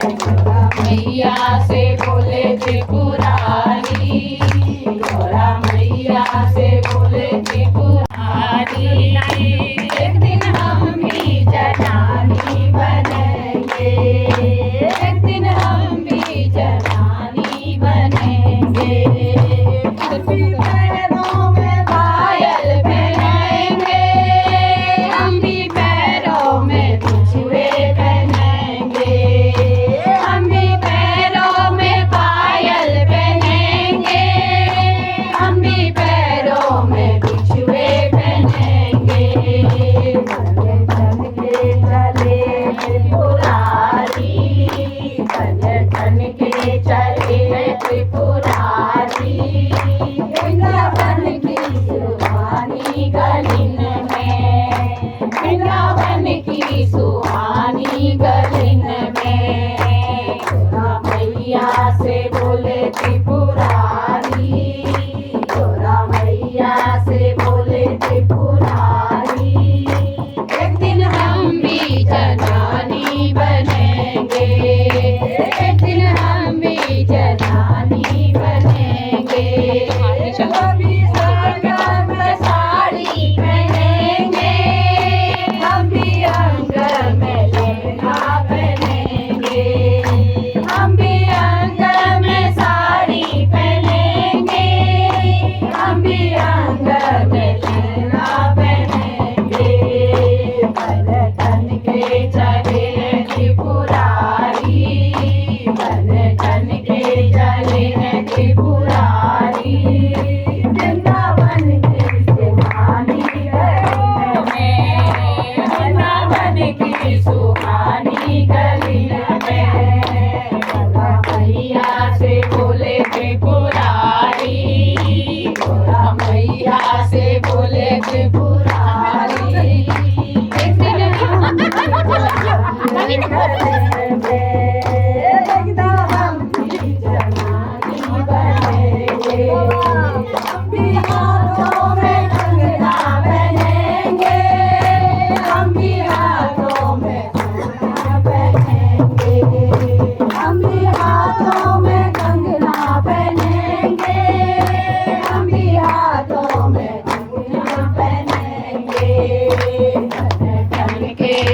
मैया से बोले त्रिपुरारी, गौरा मैया से बोले त्रिपुरारी। एक दिन हम भी जनानी बनेंगे, एक दिन हम भी जनानी बनेंगे। पैरों में पायल पहनेंगे, हम भी पैरों में बिछुए पहनेंगे। हम भी पैरों में पायल पहनेंगे, हम भी पैरों में बिछुए पहनेंगे। बन ठन के चले त्रिपुरारी, वृंदावन की सुहानी गलिन में, वृंदावन की सुहानी गलिन में। गौरा मैया से बोले त्रिपुरारी, गौरा मैया से बोले त्रिपुरारी। एक दिन हम भी जनानी बनेंगे, एक दिन हम भी जनानी बनेंगे। कभी सरगम साड़ी पहनेंगे, हम भी अंग में लहंगा पहनेंगे। हम भी अंग में साड़ी पहनेंगे, हम भी अंग में लहंगा पहनेंगे। बन ठन के चले त्रिपुरारी, बन ठन के चले त्रिपुरारी। वृंदावन की सुहानी गलिन में, वृंदावन की सुहानी गलिन में। गौरा मैया से बोले त्रिपुरारी, गौरा मैया से बोले त्रिपुरारी। एक दिन हम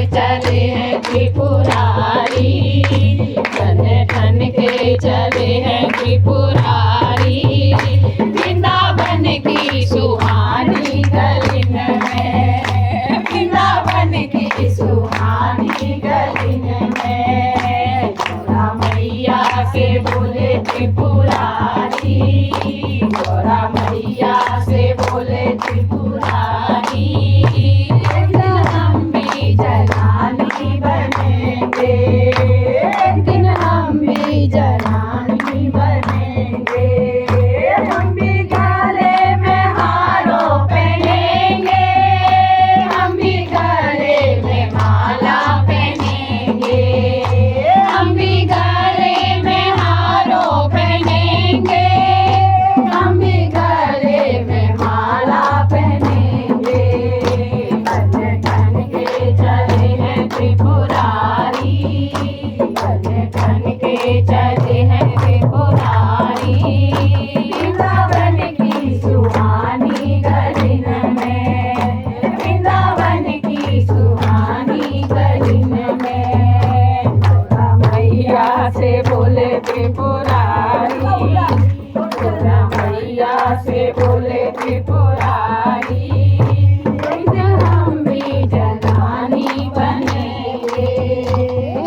चले हैं त्रिपुरारी, ठन ठन के चले हैं त्रिपुरारी। वृंदावन की सुहानी गलिन में, वृंदावन की सुहानी गलिन में। गौरा मैया से बोले त्रिपुरारी, गौरा मैया से बोले त्रिपुरारी। एक दिन हम भी जनानी बनेंगे, एक दिन हम भी जनानी बनेंगे। हम भी गले में हारों पहनेंगे, हम भी गले में माला पहनेंगे। हम भी गले में हारों पहनेंगे, हम भी गले में माला पहनेंगे। बन ठन के चले हैं त्रिपुरारी, बन ठन के चले हैं त्रिपुरारी। वृंदावन की सुहानी गलिन में, वृंदावन की सुहानी गलिन में। गौरा मैया से बोले त्रिपुरारी, गौरा मैया से बोले त्रिपुरारी। एक दिन हम भी जनानी बनेंगे,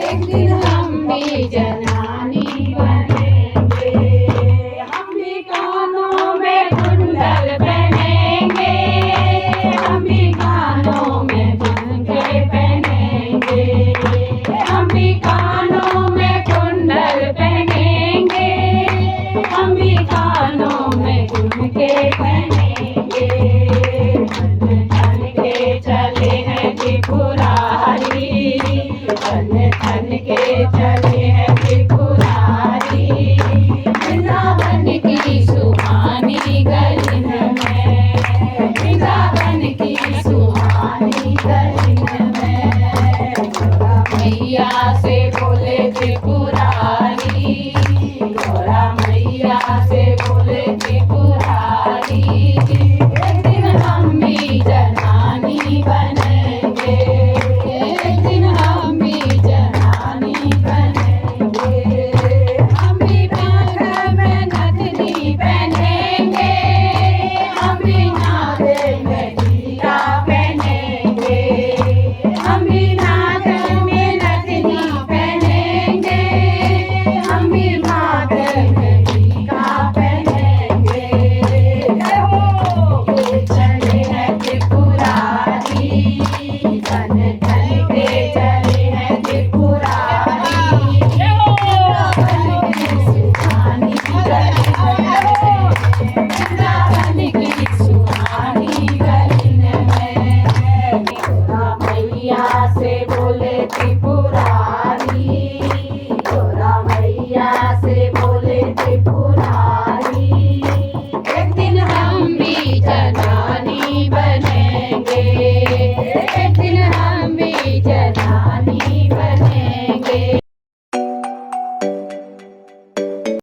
एक दिन हम भी जनानी